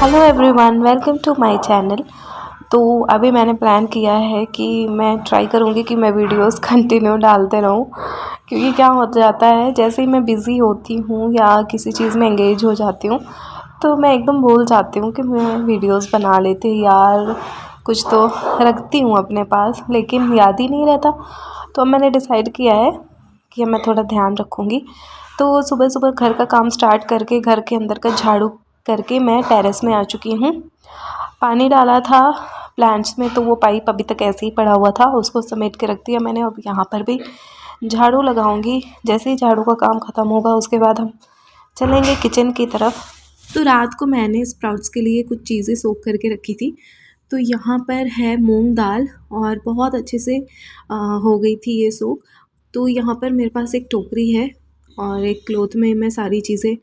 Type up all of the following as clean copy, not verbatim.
Hello everyone, welcome to my channel. तो अभी मैंने प्लान किया है कि मैं ट्राई करूँगी कि मैं वीडियोस कंटिन्यू डालते रहूँ, क्योंकि क्या हो जाता है जैसे ही मैं बिज़ी होती हूँ या किसी चीज़ में एंगेज हो जाती हूँ तो मैं एकदम भूल जाती हूँ कि मैं वीडियोस बना लेती यार, कुछ तो रखती हूँ अपने पास लेकिन याद ही नहीं रहता। तो मैंने डिसाइड किया है कि मैं थोड़ा ध्यान रखूँगी। तो सुबह सुबह घर का काम स्टार्ट करके घर के अंदर का झाड़ू करके मैं टेरेस में आ चुकी हूँ। पानी डाला था प्लांट्स में तो वो पाइप अभी तक ऐसे ही पड़ा हुआ था, उसको समेट के रख दिया मैंने। अब यहाँ पर भी झाड़ू लगाऊंगी। जैसे ही झाड़ू का काम ख़त्म होगा उसके बाद हम चलेंगे किचन की तरफ। तो रात को मैंने स्प्राउट्स के लिए कुछ चीज़ें सोख करके रखी थी। तो यहाँ पर है मूंग दाल और बहुत अच्छे से हो गई थी ये सोख। तो यहाँ पर मेरे पास एक टोकरी है और एक क्लॉथ में मैं सारी चीज़ें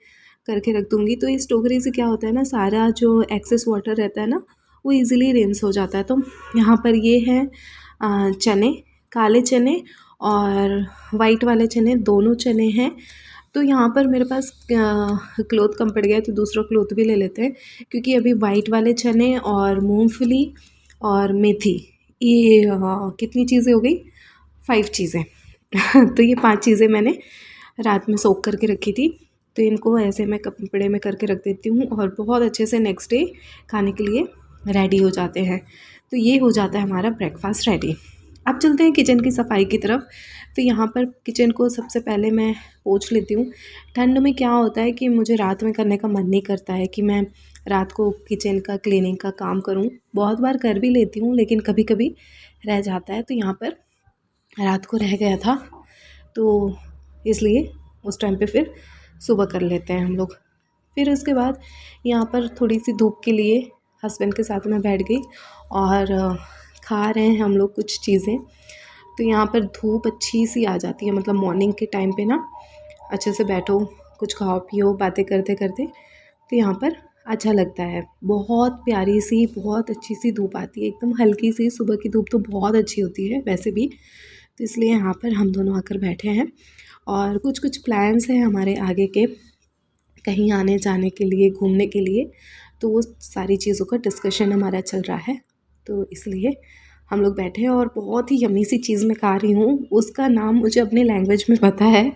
करके रख दूँगी। तो इस टोकरी से क्या होता है ना, सारा जो एक्सेस वाटर रहता है ना वो इजीली रिंस हो जाता है। तो यहाँ पर ये है चने, काले चने और वाइट वाले चने, दोनों चने हैं। तो यहाँ पर मेरे पास क्लॉथ कम पड़ गया है तो दूसरा क्लॉथ भी ले लेते हैं, क्योंकि अभी वाइट वाले चने और मूंगफली और मेथी, ये कितनी चीज़ें हो गई, 5 चीज़ें तो ये 5 चीज़ें मैंने रात में सोख करके रखी थी। तो इनको ऐसे मैं कपड़े में करके रख देती हूँ और बहुत अच्छे से नेक्स्ट डे खाने के लिए रेडी हो जाते हैं। तो ये हो जाता है हमारा ब्रेकफास्ट रेडी। अब चलते हैं किचन की सफाई की तरफ। तो यहाँ पर किचन को सबसे पहले मैं पोंछ लेती हूँ। ठंड में क्या होता है कि मुझे रात में करने का मन नहीं करता है कि मैं रात को किचन का क्लीनिंग का काम करूँ। बहुत बार कर भी लेती हूँ लेकिन कभी कभी रह जाता है। तो यहाँ पर रात को रह गया था तो इसलिए उस टाइम पे फिर सुबह कर लेते हैं हम लोग। फिर उसके बाद यहाँ पर थोड़ी सी धूप के लिए हस्बैंड के साथ मैं बैठ गई और खा रहे हैं हम लोग कुछ चीज़ें। तो यहाँ पर धूप अच्छी सी आ जाती है, मतलब मॉर्निंग के टाइम पे ना अच्छे से बैठो, कुछ खाओ पियो, बातें करते करते, तो यहाँ पर अच्छा लगता है। बहुत प्यारी सी, बहुत अच्छी सी धूप आती है, एकदम हल्की सी। सुबह की धूप तो बहुत अच्छी होती है वैसे भी। तो इसलिए यहाँ पर हम दोनों आकर बैठे हैं और कुछ कुछ प्लान्स हैं हमारे आगे के, कहीं आने जाने के लिए, घूमने के लिए। तो वो सारी चीज़ों का डिस्कशन हमारा चल रहा है। तो इसलिए हम लोग बैठे हैं और बहुत ही यम्मी सी चीज़ मैं खा रही हूँ। उसका नाम मुझे अपनी लैंग्वेज में पता है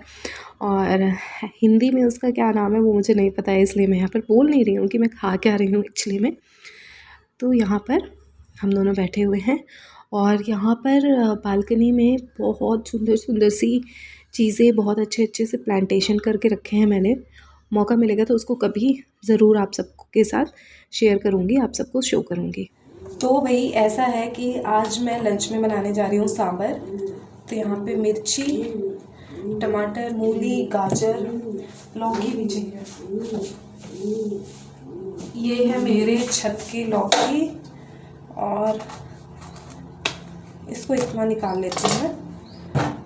और हिंदी में उसका क्या नाम है वो मुझे नहीं पता है, इसलिए मैं यहाँ पर बोल नहीं रही हूँ कि मैं खा क्या रही हूँ एक्चुअली में। तो यहाँ पर हम दोनों बैठे हुए हैं और यहाँ पर बालकनी में बहुत सुंदर सुंदर सी चीज़ें, बहुत अच्छे अच्छे से प्लांटेशन करके रखे हैं मैंने। मौका मिलेगा तो उसको कभी ज़रूर आप सबके साथ शेयर करूँगी, आप सबको शो करूँगी। तो भाई ऐसा है कि आज मैं लंच में बनाने जा रही हूँ सांभर। तो यहाँ पे मिर्ची, टमाटर, मूली, गाजर, लौकी भी चाहिए। ये है मेरे छत की लौकी और इसको इतना निकाल लेती हूँ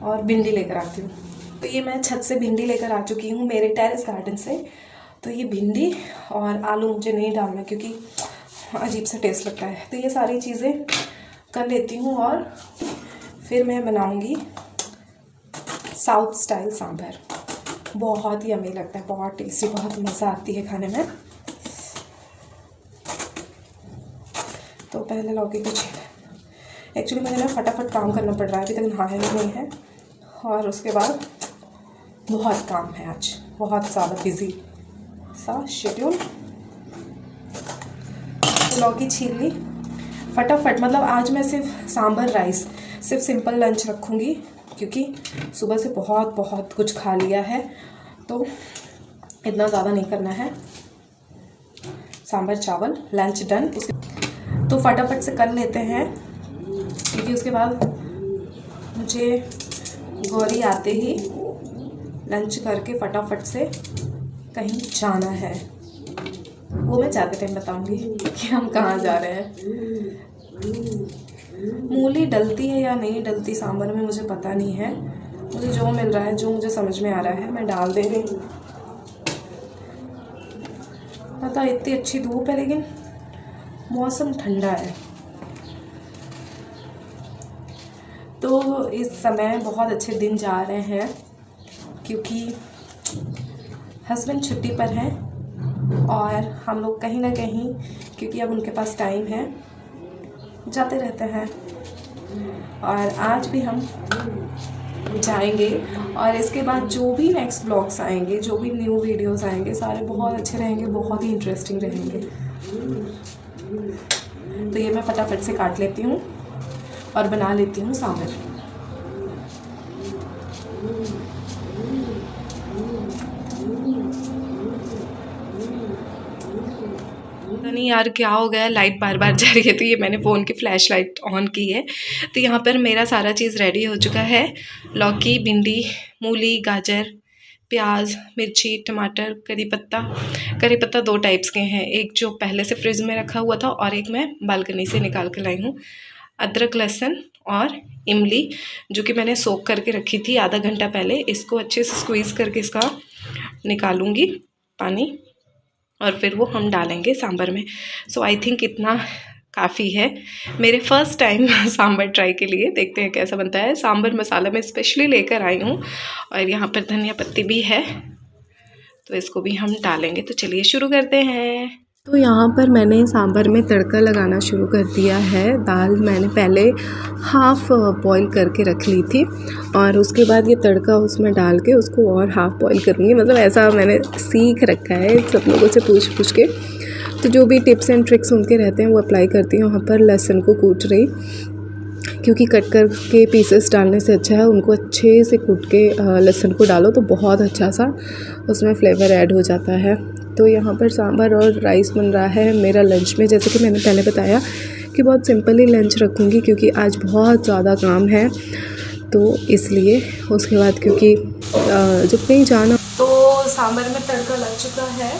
और भिंडी लेकर आती हूँ। तो ये मैं छत से भिंडी लेकर आ चुकी हूँ मेरे टेरेस गार्डन से। तो ये भिंडी और आलू मुझे नहीं डालना क्योंकि अजीब सा टेस्ट लगता है। तो ये सारी चीज़ें कर लेती हूँ और फिर मैं बनाऊँगी साउथ स्टाइल सांभर। बहुत ही यम्मी लगता है, बहुत टेस्टी, बहुत मज़ा आती है खाने में। तो पहले लौकी को छील, एक्चुअली मुझे ना फटाफट काम करना पड़ रहा है, अभी तक नहाया ही नहीं है और उसके बाद बहुत काम है, आज बहुत ज़्यादा बिजी सा शेड्यूल। तो लौकी छील ली फटाफट। मतलब आज मैं सिर्फ सांभर राइस, सिर्फ सिंपल लंच रखूँगी क्योंकि सुबह से बहुत बहुत कुछ खा लिया है तो इतना ज़्यादा नहीं करना है। सांभर चावल लंच डन। तो फटाफट से कर लेते हैं क्योंकि उसके बाद मुझे गौरी आते ही लंच करके फटाफट से कहीं जाना है। वो मैं जाते टाइम बताऊंगी कि हम कहाँ जा रहे हैं। मूली डलती है या नहीं डलती सांभर में मुझे पता नहीं है, मुझे जो मिल रहा है, जो मुझे समझ में आ रहा है मैं डाल दे रही हूँ। पता इतनी अच्छी धूप है लेकिन मौसम ठंडा है। तो इस समय बहुत अच्छे दिन जा रहे हैं क्योंकि हस्बैंड छुट्टी पर हैं और हम लोग कहीं ना कहीं, क्योंकि अब उनके पास टाइम है, जाते रहते हैं। और आज भी हम जाएंगे और इसके बाद जो भी नेक्स्ट ब्लॉग्स आएंगे, जो भी न्यू वीडियोस आएंगे, सारे बहुत अच्छे रहेंगे, बहुत ही इंटरेस्टिंग रहेंगे। तो ये मैं फटाफट से काट लेती हूँ और बना लेती हूँ सांभर। नहीं यार, क्या हो गया, लाइट बार बार जा रही है, तो ये मैंने फ़ोन की फ्लैश लाइट ऑन की है। तो यहाँ पर मेरा सारा चीज़ रेडी हो चुका है। लौकी, भिंडी, मूली, गाजर, प्याज, मिर्ची, टमाटर, करी पत्ता 2 टाइप्स के हैं, एक जो पहले से फ्रिज में रखा हुआ था और एक मैं बालकनी से निकाल के लाई हूँ। अदरक, लहसुन और इमली, जो कि मैंने सोक करके रखी थी आधा घंटा पहले। इसको अच्छे से स्क्वीज़ करके इसका निकालूँगी पानी और फिर वो हम डालेंगे सांभर में। सो आई थिंक इतना काफ़ी है मेरे फर्स्ट टाइम सांभर ट्राई के लिए। देखते हैं कैसा बनता है। सांभर मसाला मैं स्पेशली लेकर आई हूँ और यहाँ पर धनिया पत्ती भी है, तो इसको भी हम डालेंगे। तो चलिए शुरू करते हैं। तो यहाँ पर मैंने सांभर में तड़का लगाना शुरू कर दिया है। दाल मैंने पहले हाफ़ बॉईल करके रख ली थी और उसके बाद ये तड़का उसमें डाल के उसको और हाफ़ बॉईल करूँगी। मतलब ऐसा मैंने सीख रखा है सब लोगों से पूछ के। तो जो भी टिप्स एंड ट्रिक्स उनके रहते हैं वो अप्लाई करती हूँ। यहाँ पर लहसुन को कूट रही, क्योंकि कट कर के पीसेस डालने से अच्छा है उनको अच्छे से कूट के लहसुन को डालो तो बहुत अच्छा सा उसमें फ्लेवर ऐड हो जाता है। तो यहाँ पर सांभर और राइस बन रहा है मेरा लंच में। जैसे कि मैंने पहले बताया कि बहुत सिंपल ही लंच रखूँगी, क्योंकि आज बहुत ज़्यादा काम है, तो इसलिए। उसके बाद क्योंकि जब कहीं जाना, तो सांभर में तड़का लग चुका है,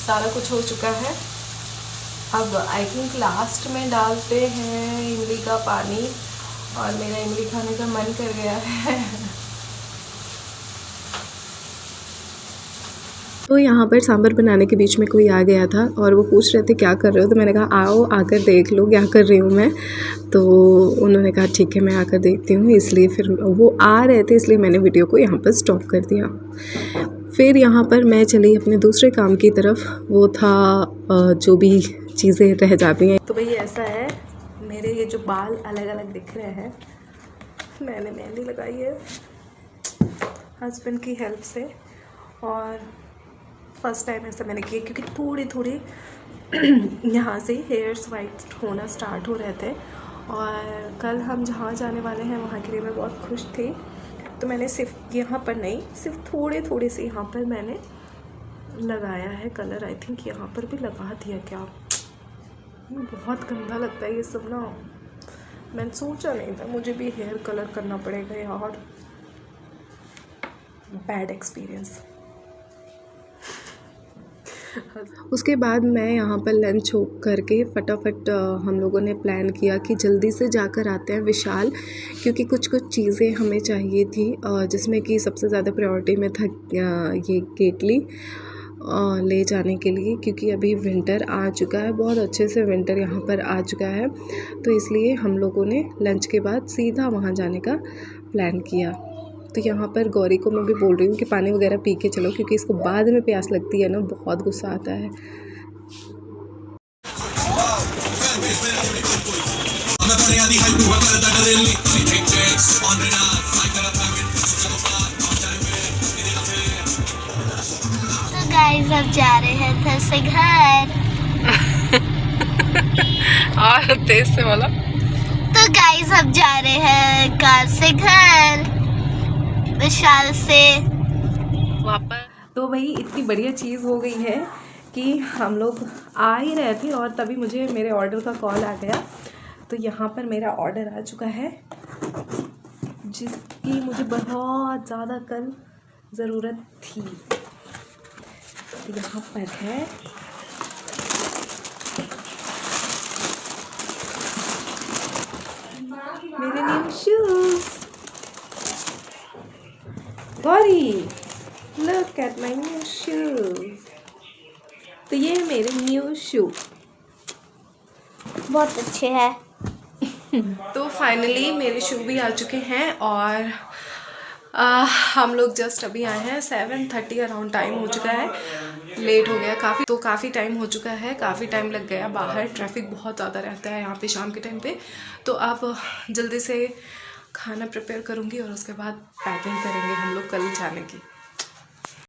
सारा कुछ हो चुका है। अब आई थिंक लास्ट में डालते हैं इमली का पानी, और मेरा इमली खाने का मन कर गया है। तो यहाँ पर सांभर बनाने के बीच में कोई आ गया था और वो पूछ रहे थे क्या कर रहे हो, तो मैंने कहा आओ आकर देख लो क्या कर रही हूँ मैं। तो उन्होंने कहा ठीक है मैं आकर देखती हूँ, इसलिए फिर वो आ रहे थे, इसलिए मैंने वीडियो को यहाँ पर स्टॉप कर दिया। फिर यहाँ पर मैं चली अपने दूसरे काम की तरफ, वो था जो भी चीज़ें रह जाती हैं। तो भाई ऐसा है, मेरे ये जो बाल अलग अलग दिख रहे हैं, मैंने मेहंदी लगाई है हस्बैंड की हेल्प से, और फर्स्ट टाइम ऐसा मैंने किया क्योंकि थोड़े थोड़े यहाँ से हेयर्स वाइट होना स्टार्ट हो रहे थे। और कल हम जहाँ जाने वाले हैं वहाँ के लिए मैं बहुत खुश थी, तो मैंने सिर्फ यहाँ पर नहीं, सिर्फ थोड़े थोड़े से यहाँ पर मैंने लगाया है कलर। आई थिंक यहाँ पर भी लगा दिया क्या, बहुत गंदा लगता है ये सब ना। मैंने सोचा नहीं था मुझे भी हेयर कलर करना पड़ेगा यार, बैड एक्सपीरियंस। उसके बाद मैं यहाँ पर लंच हो करके फटाफट हम लोगों ने प्लान किया कि जल्दी से जाकर आते हैं विशाल, क्योंकि कुछ चीज़ें हमें चाहिए थी, जिसमें कि सबसे ज़्यादा प्रायोरिटी में था ये केतली ले जाने के लिए, क्योंकि अभी विंटर आ चुका है, बहुत अच्छे से विंटर यहाँ पर आ चुका है। तो इसलिए हम लोगों ने लंच के बाद सीधा वहाँ जाने का प्लान किया। तो यहाँ पर गौरी को मैं भी बोल रही हूँ कि पानी वगैरह पी के चलो, क्योंकि इसको बाद में प्यास लगती है ना, बहुत गुस्सा आता है। तो गाइस अब जा रहे हैं घर से घर। और तेज से बोला। तो गाइस अब जा रहे हैं कार से घर, विशाल से वापस। तो भाई इतनी बढ़िया चीज़ हो गई है कि हम लोग आ ही रहे थे और तभी मुझे मेरे ऑर्डर का कॉल आ गया। तो यहाँ पर मेरा ऑर्डर आ चुका है, जिसकी मुझे बहुत ज़्यादा कल ज़रूरत थी। तो यहाँ पर है मेरे new shoes. Gauri look at my new shoes. तो ये है मेरे न्यू शू, बहुत अच्छे हैं। तो फाइनली मेरे शू भी आ चुके हैं और हम लोग जस्ट अभी आए हैं, 7:30 अराउंड टाइम हो चुका है, लेट हो गया काफ़ी, तो काफ़ी टाइम हो चुका है, काफ़ी टाइम लग गया बाहर, ट्रैफिक बहुत ज़्यादा रहता है यहाँ पे शाम के टाइम पे। तो अब जल्दी से खाना प्रिपेयर करूँगी और उसके बाद पैकिंग करेंगे हम लोग कल जाने की।